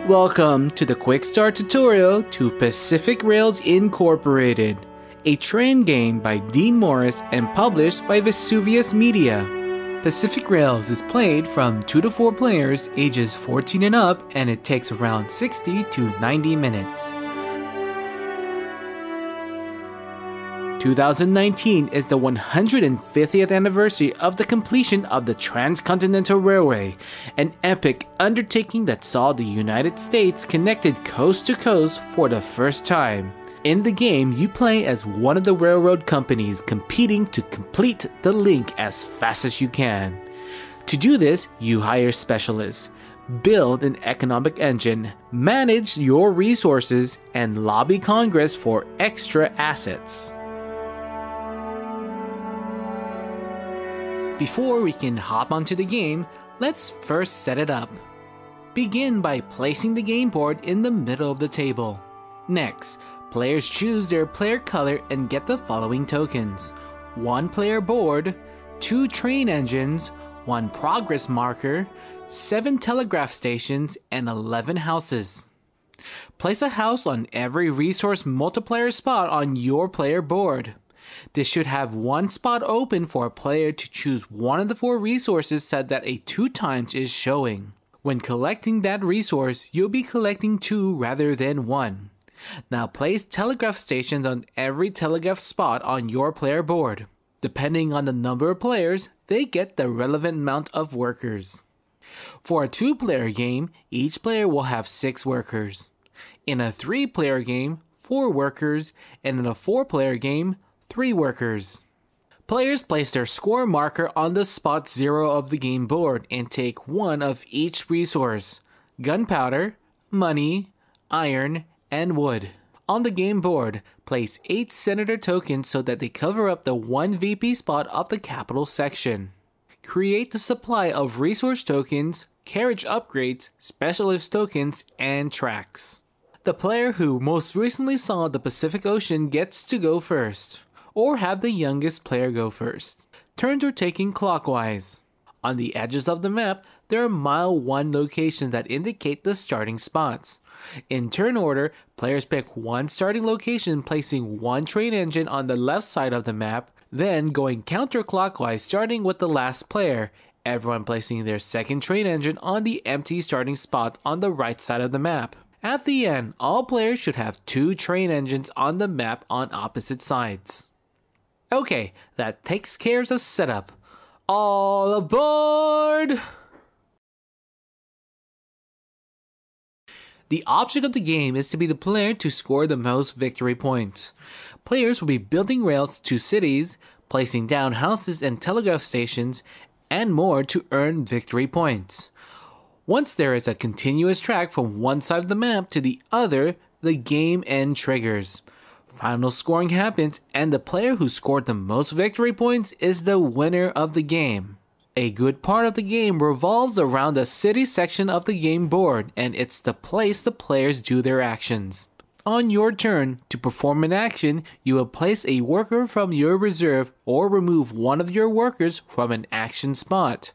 Welcome to the Quick Start tutorial to Pacific Rails Incorporated, a train game by Dean Morris and published by Vesuvius Media. Pacific Rails is played from 2 to 4 players ages 14 and up, and it takes around 60 to 90 minutes. 2019 is the 150th anniversary of the completion of the Transcontinental Railway, an epic undertaking that saw the United States connected coast to coast for the first time. In the game, you play as one of the railroad companies competing to complete the link as fast as you can. To do this, you hire specialists, build an economic engine, manage your resources, and lobby Congress for extra assets. Before we can hop onto the game, let's first set it up. Begin by placing the game board in the middle of the table. Next, players choose their player color and get the following tokens: 1 player board, 2 train engines, 1 progress marker, 7 telegraph stations, and 11 houses. Place a house on every resource multiplier spot on your player board. This should have 1 spot open for a player to choose one of the 4 resources set that a 2 times is showing. When collecting that resource, you'll be collecting 2 rather than 1. Now place telegraph stations on every telegraph spot on your player board. Depending on the number of players, they get the relevant amount of workers. For a 2-player game, each player will have 6 workers. In a 3-player game, 4 workers, and in a 4-player game, 3 workers. Players place their score marker on the spot 0 of the game board and take 1 of each resource: gunpowder, money, iron, and wood. On the game board, place 8 senator tokens so that they cover up the 1 VP spot of the Capitol section. Create the supply of resource tokens, carriage upgrades, specialist tokens, and tracks. The player who most recently saw the Pacific Ocean gets to go first, or have the youngest player go first. Turns are taken clockwise. On the edges of the map, there are mile 1 locations that indicate the starting spots. In turn order, players pick 1 starting location, placing 1 train engine on the left side of the map, then going counterclockwise starting with the last player, everyone placing their second train engine on the empty starting spot on the right side of the map. At the end, all players should have 2 train engines on the map on opposite sides. Okay, that takes care of setup. All aboard! The object of the game is to be the player to score the most victory points. Players will be building rails to cities, placing down houses and telegraph stations, and more to earn victory points. Once there is a continuous track from one side of the map to the other, the game end triggers. Final scoring happens, and the player who scored the most victory points is the winner of the game. A good part of the game revolves around the city section of the game board, and it's the place the players do their actions. On your turn, to perform an action, you will place a worker from your reserve or remove one of your workers from an action spot,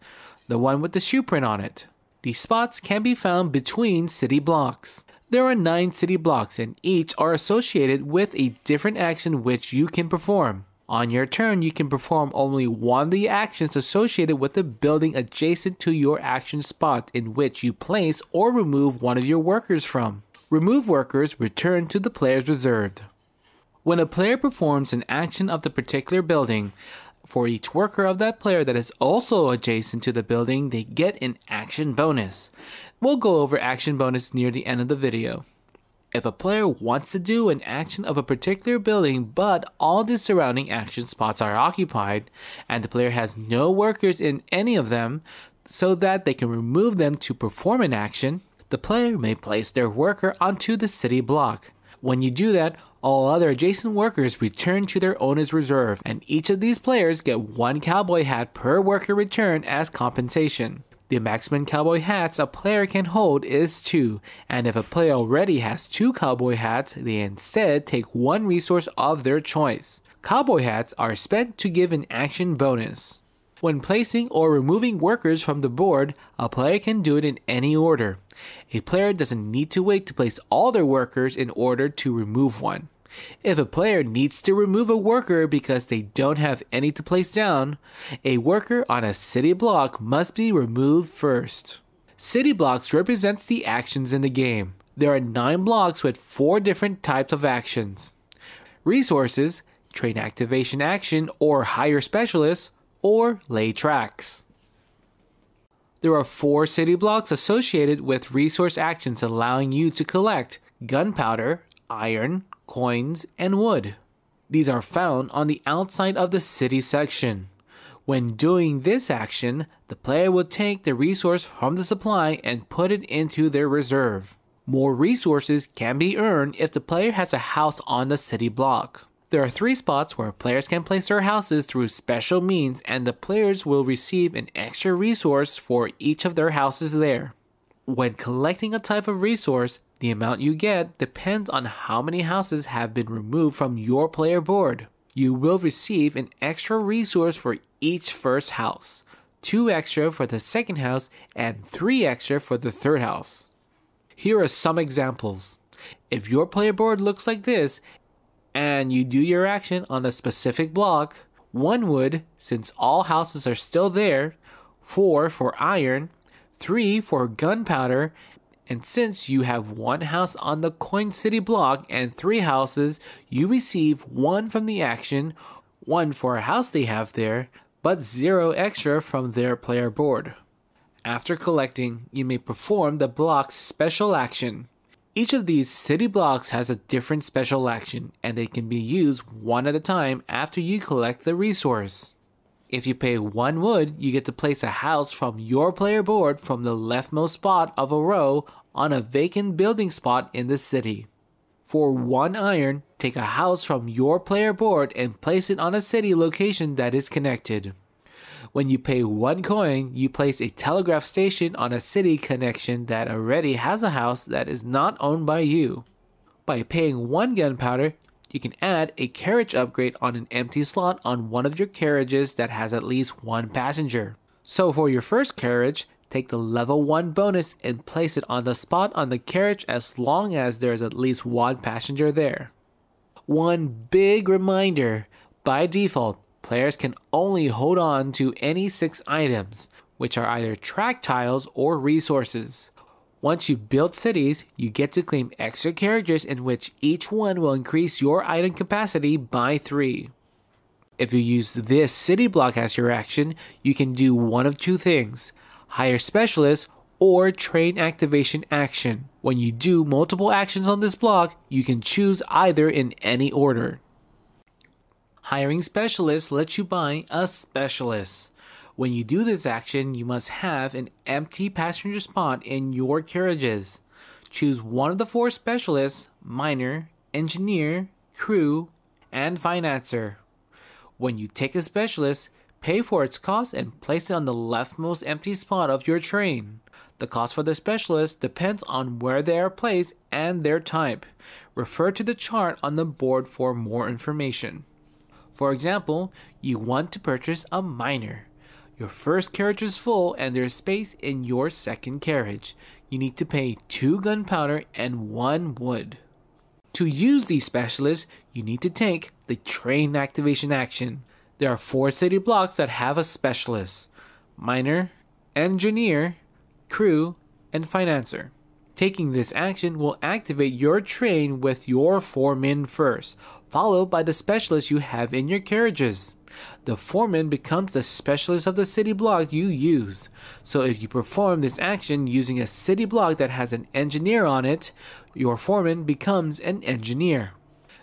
the one with the shoe print on it. These spots can be found between city blocks. There are 9 city blocks, and each are associated with a different action which you can perform. On your turn, you can perform only one of the actions associated with the building adjacent to your action spot in which you place or remove one of your workers from. Remove workers return to the players reserved. When a player performs an action of the particular building, for each worker of that player that is also adjacent to the building, they get an action bonus. We'll go over action bonus near the end of the video. If a player wants to do an action of a particular building but all the surrounding action spots are occupied, and the player has no workers in any of them so that they can remove them to perform an action, the player may place their worker onto the city block. When you do that, all other adjacent workers return to their owner's reserve, and each of these players get 1 cowboy hat per worker return as compensation. The maximum cowboy hats a player can hold is 2, and if a player already has 2 cowboy hats, they instead take 1 resource of their choice. Cowboy hats are spent to give an action bonus. When placing or removing workers from the board, a player can do it in any order. A player doesn't need to wait to place all their workers in order to remove one. If a player needs to remove a worker because they don't have any to place down, a worker on a city block must be removed first. City blocks represents the actions in the game. There are 9 blocks with 4 different types of actions. Resources, train activation action or hire specialists, or lay tracks. There are 4 city blocks associated with resource actions allowing you to collect gunpowder, iron, coins, and wood. These are found on the outside of the city section. When doing this action, the player will take the resource from the supply and put it into their reserve. More resources can be earned if the player has a house on the city block. There are 3 spots where players can place their houses through special means, and the players will receive an extra resource for each of their houses there. When collecting a type of resource, the amount you get depends on how many houses have been removed from your player board. You will receive an extra resource for each first house, 2 extra for the second house, and 3 extra for the third house. Here are some examples. If your player board looks like this, and you do your action on a specific block, 1 wood, since all houses are still there, 4 for iron, 3 for gunpowder, and since you have 1 house on the coin city block and 3 houses, you receive 1 from the action, 1 for a house they have there, but 0 extra from their player board. After collecting, you may perform the block's special action. Each of these city blocks has a different special action, and they can be used one at a time after you collect the resource. If you pay 1 wood, you get to place a house from your player board from the leftmost spot of a row on a vacant building spot in the city. For 1 iron, take a house from your player board and place it on a city location that is connected. When you pay 1 coin, you place a telegraph station on a city connection that already has a house that is not owned by you. By paying 1 gunpowder, you can add a carriage upgrade on an empty slot on one of your carriages that has at least 1 passenger. So for your first carriage, take the level 1 bonus and place it on the spot on the carriage as long as there is at least 1 passenger there. One big reminder, by default, players can only hold on to any 6 items, which are either track tiles or resources. Once you build cities, you get to claim extra carriages in which each one will increase your item capacity by 3. If you use this city block as your action, you can do one of 2 things: hire specialists or train activation action. When you do multiple actions on this block, you can choose either in any order. Hiring specialists lets you buy a specialist. When you do this action, you must have an empty passenger spot in your carriages. Choose one of the 4 specialists: miner, engineer, crew, and financer. When you take a specialist, pay for its cost and place it on the leftmost empty spot of your train. The cost for the specialist depends on where they are placed and their type. Refer to the chart on the board for more information. For example, you want to purchase a miner. Your first carriage is full and there's space in your second carriage. You need to pay 2 gunpowder and 1 wood. To use these specialists, you need to take the train activation action. There are 4 city blocks that have a specialist: miner, engineer, crew, and financer. Taking this action will activate your train with your foreman first, followed by the specialist you have in your carriages. The foreman becomes the specialist of the city block you use. So if you perform this action using a city block that has an engineer on it, your foreman becomes an engineer.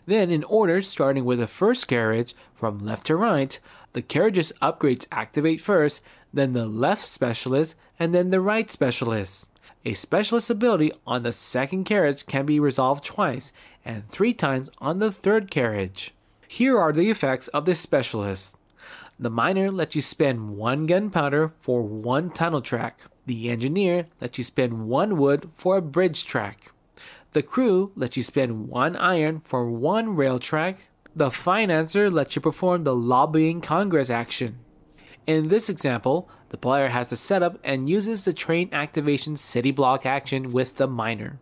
Then in order, starting with the first carriage, from left to right, the carriage's upgrades activate first, then the left specialist, and then the right specialist. A specialist ability on the second carriage can be resolved twice, and 3 times on the third carriage. Here are the effects of this specialist. The miner lets you spend 1 gunpowder for 1 tunnel track. The engineer lets you spend 1 wood for a bridge track. The crew lets you spend 1 iron for 1 rail track. The financer lets you perform the lobbying Congress action. In this example, the player has the setup and uses the train activation city block action with the miner.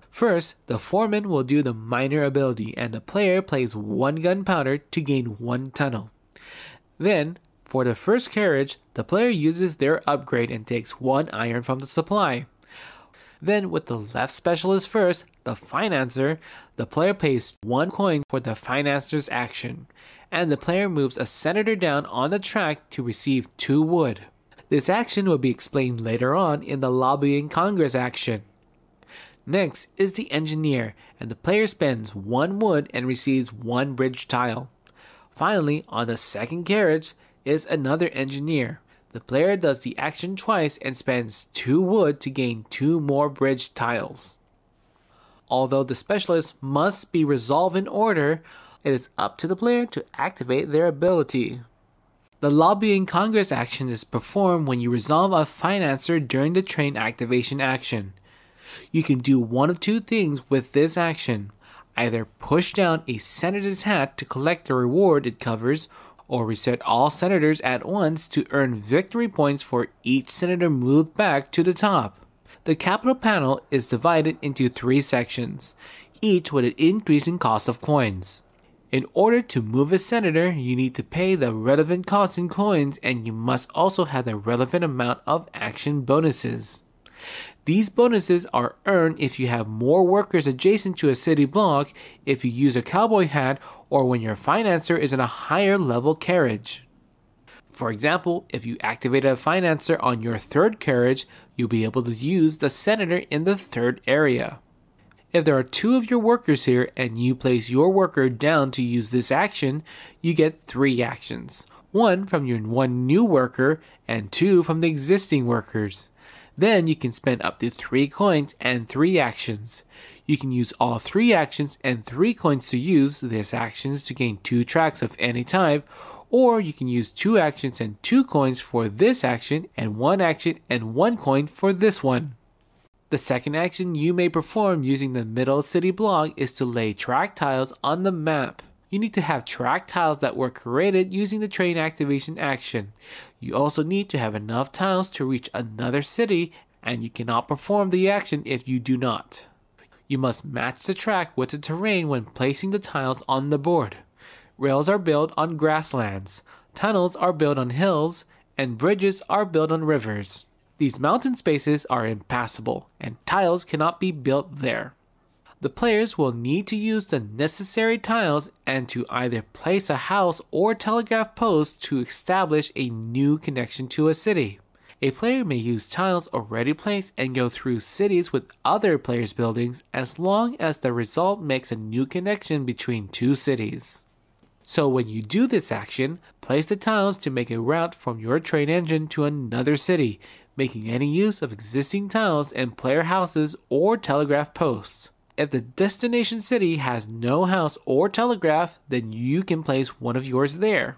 First, the foreman will do the miner ability and the player plays 1 gunpowder to gain 1 tunnel. Then, for the first carriage, the player uses their upgrade and takes 1 iron from the supply. Then with the left specialist first, the financer, the player pays 1 coin for the financer's action, and the player moves a senator down on the track to receive 2 wood. This action will be explained later on in the lobbying Congress action. Next is the engineer, and the player spends 1 wood and receives 1 bridge tile. Finally, on the second carriage is another engineer. The player does the action twice and spends 2 wood to gain 2 more bridge tiles. Although the specialist must be resolved in order, it is up to the player to activate their ability. The lobbying Congress action is performed when you resolve a financer during the train activation action. You can do one of 2 things with this action. Either push down a senator's hat to collect the reward it covers, or reset all senators at once to earn victory points for each senator moved back to the top. The Capitol panel is divided into 3 sections, each with an increasing cost of coins. In order to move a senator, you need to pay the relevant cost in coins, and you must also have the relevant amount of action bonuses. These bonuses are earned if you have more workers adjacent to a city block, if you use a cowboy hat, or when your financer is in a higher level carriage. For example, if you activate a financer on your 3rd carriage, you'll be able to use the senator in the 3rd area. If there are 2 of your workers here and you place your worker down to use this action, you get 3 actions. 1 from your 1 new worker and 2 from the existing workers. Then you can spend up to 3 coins and 3 actions. You can use all 3 actions and 3 coins to use these actions to gain 2 tracks of any type, or you can use 2 actions and 2 coins for this action and 1 action and 1 coin for this one. The second action you may perform using the middle city block is to lay track tiles on the map. You need to have track tiles that were created using the train activation action. You also need to have enough tiles to reach another city, and you cannot perform the action if you do not. You must match the track with the terrain when placing the tiles on the board. Rails are built on grasslands, tunnels are built on hills, and bridges are built on rivers. These mountain spaces are impassable, and tiles cannot be built there. The players will need to use the necessary tiles and to either place a house or telegraph post to establish a new connection to a city. A player may use tiles already placed and go through cities with other players' buildings as long as the result makes a new connection between 2 cities. So when you do this action, place the tiles to make a route from your train engine to another city, making any use of existing tiles and player houses or telegraph posts. If the destination city has no house or telegraph, then you can place one of yours there.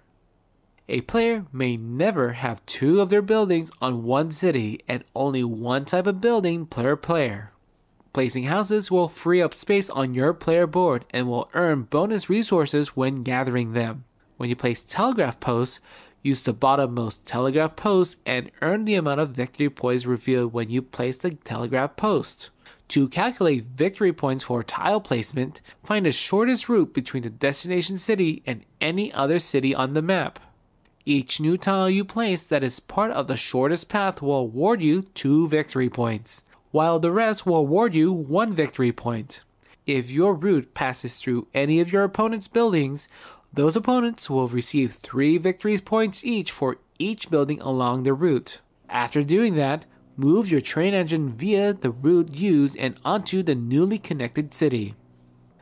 A player may never have 2 of their buildings on one city and only 1 type of building per player. Placing houses will free up space on your player board and will earn bonus resources when gathering them. When you place telegraph posts, use the bottommost telegraph post and earn the amount of victory points revealed when you place the telegraph post. To calculate victory points for tile placement, find the shortest route between the destination city and any other city on the map. Each new tile you place that is part of the shortest path will award you 2 victory points, while the rest will award you 1 victory point. If your route passes through any of your opponent's buildings, those opponents will receive 3 victory points each for each building along the route. After doing that, move your train engine via the route used and onto the newly connected city.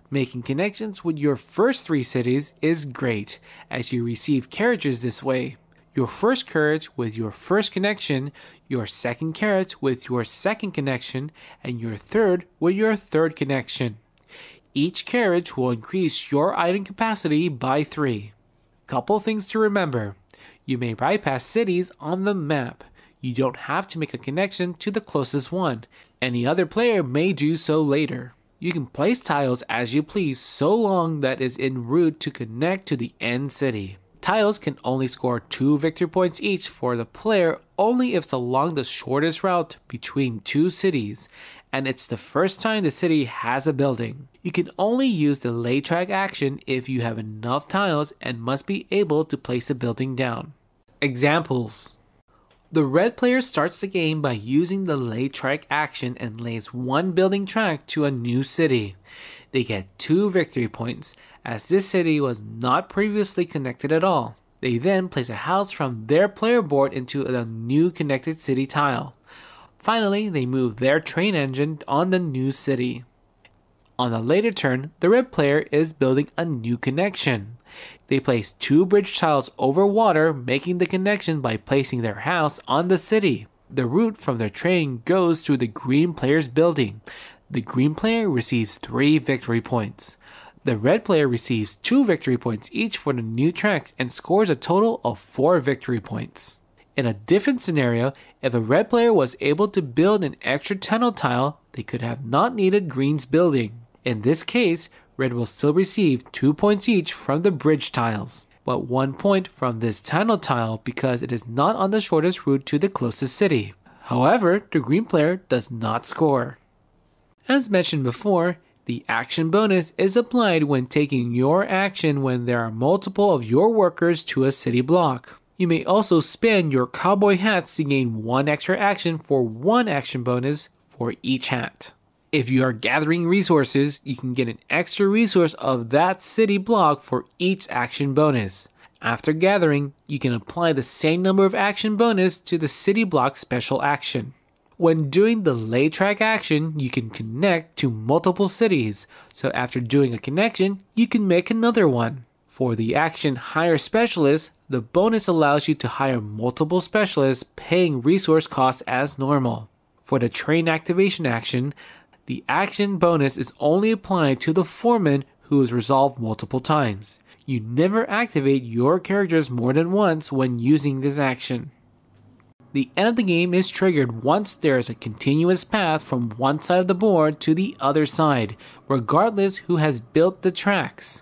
Making connections with your first 3 cities is great, as you receive carriages this way. Your first carriage with your first connection, your second carriage with your second connection, and your third with your third connection. Each carriage will increase your item capacity by 3. Couple things to remember. You may bypass cities on the map. You don't have to make a connection to the closest one. Any other player may do so later. You can place tiles as you please so long that is en route to connect to the end city. Tiles can only score 2 victory points each for the player only if it's along the shortest route between 2 cities, and it's the first time the city has a building. You can only use the lay track action if you have enough tiles and must be able to place a building down. Examples. The red player starts the game by using the lay track action and lays 1 building track to a new city. They get 2 victory points, as this city was not previously connected at all. They then place a house from their player board into a new connected city tile. Finally, they move their train engine on the new city. On a later turn, the red player is building a new connection. They place 2 bridge tiles over water, making the connection by placing their house on the city. The route from their train goes through the green player's building. The green player receives 3 victory points. The red player receives 2 victory points each for the new tracks and scores a total of 4 victory points. In a different scenario, if a red player was able to build an extra tunnel tile, they could have not needed green's building. In this case, red will still receive 2 points each from the bridge tiles, but 1 point from this tunnel tile because it is not on the shortest route to the closest city. However, the green player does not score. As mentioned before, the action bonus is applied when taking your action when there are multiple of your workers to a city block. You may also spend your cowboy hats to gain 1 extra action for 1 action bonus for each hat. If you are gathering resources, you can get an extra resource of that city block for each action bonus. After gathering, you can apply the same number of action bonus to the city block special action. When doing the lay track action, you can connect to multiple cities, so after doing a connection, you can make another one. For the action Hire Specialist, the bonus allows you to hire multiple specialists paying resource costs as normal. For the train activation action, the action bonus is only applied to the foreman who is resolved multiple times. You never activate your characters more than once when using this action. The end of the game is triggered once there is a continuous path from one side of the board to the other side, regardless who has built the tracks.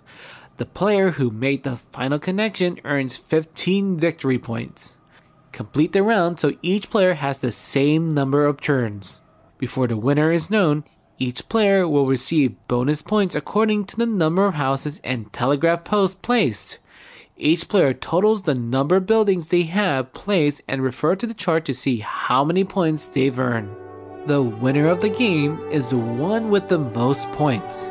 The player who made the final connection earns 15 victory points. Complete the round so each player has the same number of turns. Before the winner is known, each player will receive bonus points according to the number of houses and telegraph posts placed. Each player totals the number of buildings they have placed and refer to the chart to see how many points they've earned. The winner of the game is the one with the most points.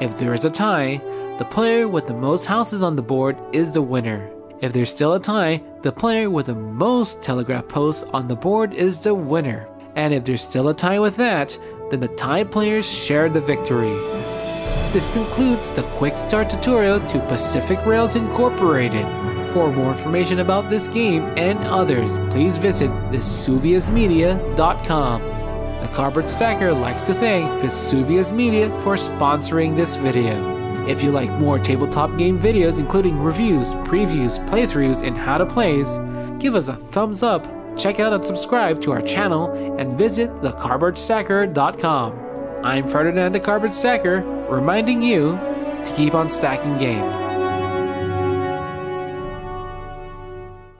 If there is a tie, the player with the most houses on the board is the winner. If there's still a tie, the player with the most telegraph posts on the board is the winner. And if there's still a tie with that, then the tied players share the victory. This concludes the quick start tutorial to Pacific Rails Incorporated. For more information about this game and others, please visit vesuviusmedia.com. The Cardboard Stacker likes to thank Vesuvius Media for sponsoring this video. If you like more tabletop game videos including reviews, previews, playthroughs, and how to plays, give us a thumbs up, check out and subscribe to our channel, and visit thecardboardstacker.com. I'm Ferdinand the Cardboard Stacker, reminding you to keep on stacking games.